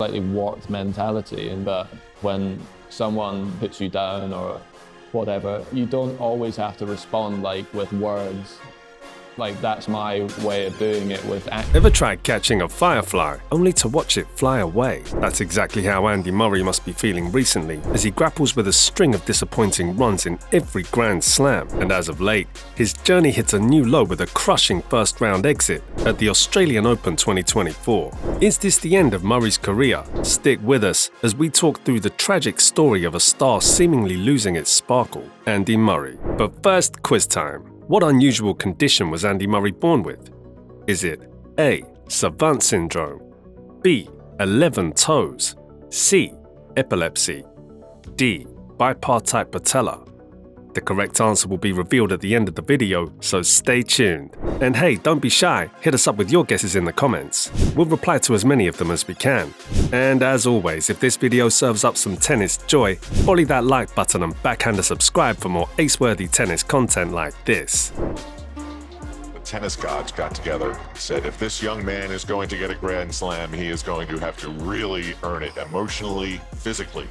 slightly warped mentality, and that when someone puts you down or whatever, you don't always have to respond like with words. Like, that's my way of doing it with action. Ever tried catching a firefly only to watch it fly away? That's exactly how Andy Murray must be feeling recently as he grapples with a string of disappointing runs in every Grand Slam. And as of late, his journey hits a new low with a crushing first-round exit at the Australian Open 2024. Is this the end of Murray's career? Stick with us as we talk through the tragic story of a star seemingly losing its sparkle, Andy Murray. But first, quiz time. What unusual condition was Andy Murray born with? Is it A. Savant syndrome, B. 11 toes, C. Epilepsy, D. Bipartite patella? The correct answer will be revealed at the end of the video, so stay tuned. And hey, don't be shy, hit us up with your guesses in the comments. We'll reply to as many of them as we can. And as always, if this video serves up some tennis joy, follow that like button and backhand a subscribe for more ace-worthy tennis content like this. The tennis gods got together and said if this young man is going to get a Grand Slam, he is going to have to really earn it emotionally, physically.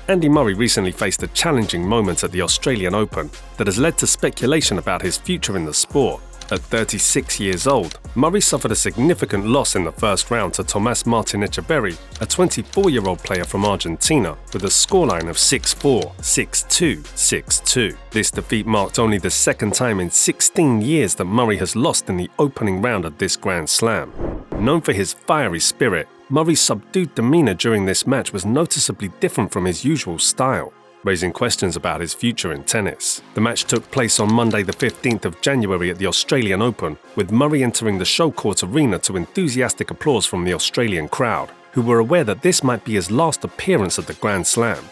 Andy Murray recently faced a challenging moment at the Australian Open that has led to speculation about his future in the sport. At 36 years old, Murray suffered a significant loss in the first round to Tomás Martín Echeverry, a 24-year-old player from Argentina, with a scoreline of 6-4, 6-2, 6-2. This defeat marked only the second time in 16 years that Murray has lost in the opening round of this Grand Slam. Known for his fiery spirit, Murray's subdued demeanour during this match was noticeably different from his usual style, raising questions about his future in tennis. The match took place on Monday the 15th of January at the Australian Open, with Murray entering the show court arena to enthusiastic applause from the Australian crowd, who were aware that this might be his last appearance at the Grand Slam.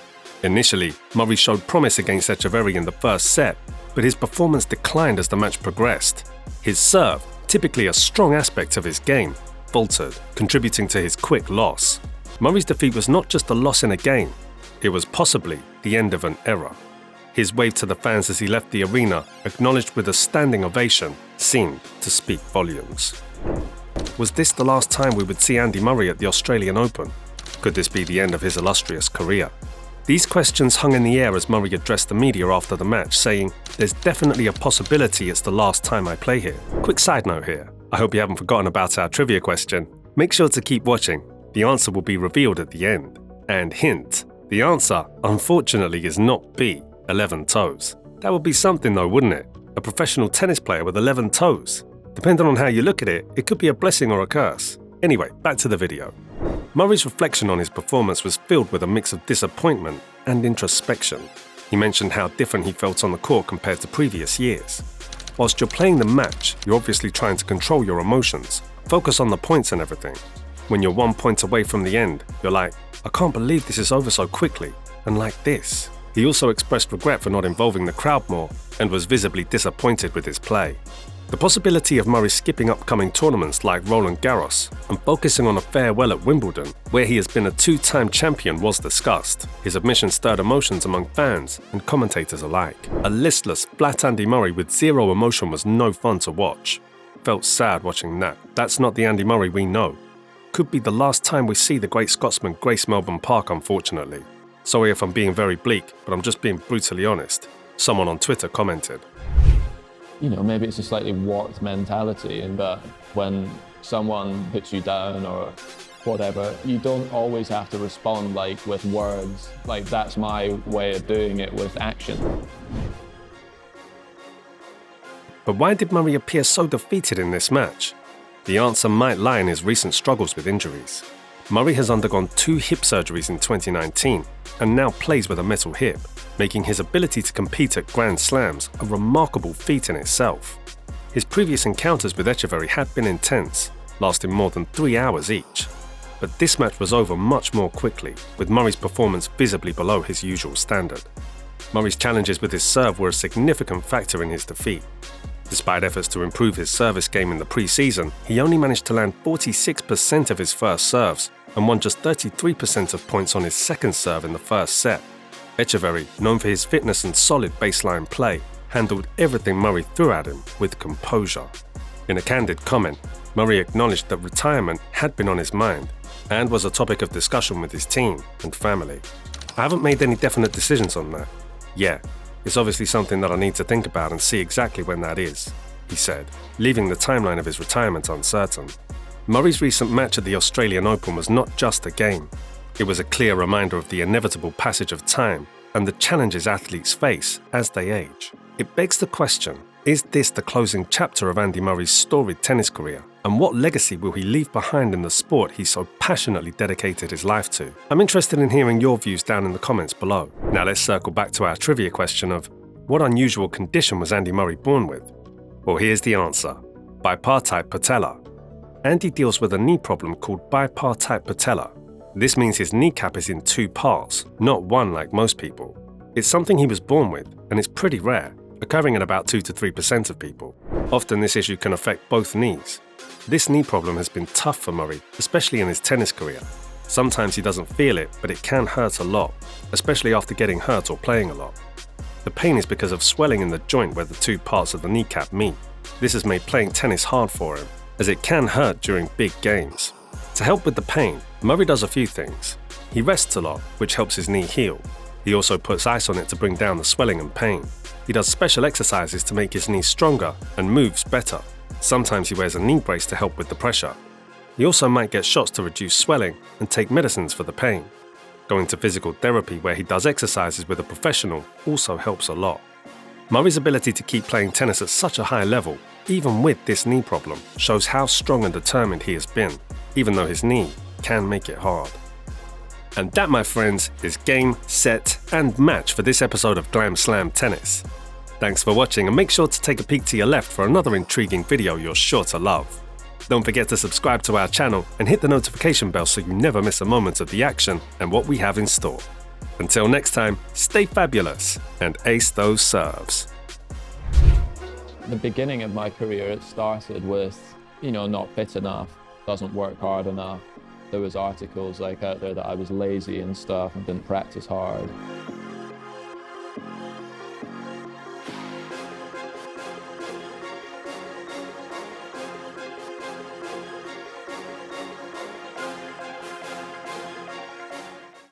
Initially, Murray showed promise against Echeverry in the first set, but his performance declined as the match progressed. His serve, typically a strong aspect of his game, faltered, contributing to his quick loss. Murray's defeat was not just a loss in a game, it was possibly the end of an era. His wave to the fans as he left the arena, acknowledged with a standing ovation, seemed to speak volumes. Was this the last time we would see Andy Murray at the Australian Open? Could this be the end of his illustrious career? These questions hung in the air as Murray addressed the media after the match, saying, "There's definitely a possibility it's the last time I play here." Quick side note here. I hope you haven't forgotten about our trivia question. Make sure to keep watching. The answer will be revealed at the end. And hint, the answer, unfortunately, is not B, 11 toes. That would be something though, wouldn't it? A professional tennis player with 11 toes. Depending on how you look at it, it could be a blessing or a curse. Anyway, back to the video. Murray's reflection on his performance was filled with a mix of disappointment and introspection. He mentioned how different he felt on the court compared to previous years. Whilst you're playing the match, you're obviously trying to control your emotions, focus on the points and everything. When you're 1 point away from the end, you're like, I can't believe this is over so quickly, and like this. He also expressed regret for not involving the crowd more and was visibly disappointed with his play. The possibility of Murray skipping upcoming tournaments like Roland Garros and focusing on a farewell at Wimbledon, where he has been a two-time champion, was discussed. His admission stirred emotions among fans and commentators alike. A listless, flat Andy Murray with zero emotion was no fun to watch. Felt sad watching that. That's not the Andy Murray we know. Could be the last time we see the great Scotsman grace Melbourne Park, unfortunately. Sorry if I'm being very bleak, but I'm just being brutally honest. Someone on Twitter commented. You know, maybe it's a slightly warped mentality, in that when someone puts you down or whatever, you don't always have to respond like with words. Like, that's my way of doing it with action. But why did Murray appear so defeated in this match? The answer might lie in his recent struggles with injuries. Murray has undergone 2 hip surgeries in 2019 and now plays with a metal hip, making his ability to compete at Grand Slams a remarkable feat in itself. His previous encounters with Echeverry had been intense, lasting more than 3 hours each. But this match was over much more quickly, with Murray's performance visibly below his usual standard. Murray's challenges with his serve were a significant factor in his defeat. Despite efforts to improve his service game in the pre-season, he only managed to land 46% of his first serves and won just 33% of points on his second serve in the first set. Echeverry, known for his fitness and solid baseline play, handled everything Murray threw at him with composure. In a candid comment, Murray acknowledged that retirement had been on his mind and was a topic of discussion with his team and family. "I haven't made any definite decisions on that. Yeah, it's obviously something that I need to think about and see exactly when that is," he said, leaving the timeline of his retirement uncertain. Murray's recent match at the Australian Open was not just a game. It was a clear reminder of the inevitable passage of time and the challenges athletes face as they age. It begs the question, is this the closing chapter of Andy Murray's storied tennis career? And what legacy will he leave behind in the sport he so passionately dedicated his life to? I'm interested in hearing your views down in the comments below. Now let's circle back to our trivia question of, what unusual condition was Andy Murray born with? Well, here's the answer: bipartite patella. Andy deals with a knee problem called bipartite patella. This means his kneecap is in two parts, not one like most people. It's something he was born with, and it's pretty rare, occurring in about 2 to 3% of people. Often this issue can affect both knees. This knee problem has been tough for Murray, especially in his tennis career. Sometimes he doesn't feel it, but it can hurt a lot, especially after getting hurt or playing a lot. The pain is because of swelling in the joint where the two parts of the kneecap meet. This has made playing tennis hard for him, as it can hurt during big games. To help with the pain, Murray does a few things. He rests a lot, which helps his knee heal. He also puts ice on it to bring down the swelling and pain. He does special exercises to make his knee stronger and moves better. Sometimes he wears a knee brace to help with the pressure. He also might get shots to reduce swelling and take medicines for the pain. Going to physical therapy where he does exercises with a professional also helps a lot. Murray's ability to keep playing tennis at such a high level, even with this knee problem, shows how strong and determined he has been, even though his knee can make it hard. And that, my friends, is game, set, and match for this episode of Glam Slam Tennis. Thanks for watching, and make sure to take a peek to your left for another intriguing video you're sure to love. Don't forget to subscribe to our channel and hit the notification bell so you never miss a moment of the action and what we have in store. Until next time, stay fabulous and ace those serves. The beginning of my career, it started with, not fit enough, doesn't work hard enough. There was articles out there that I was lazy and stuff and didn't practice hard.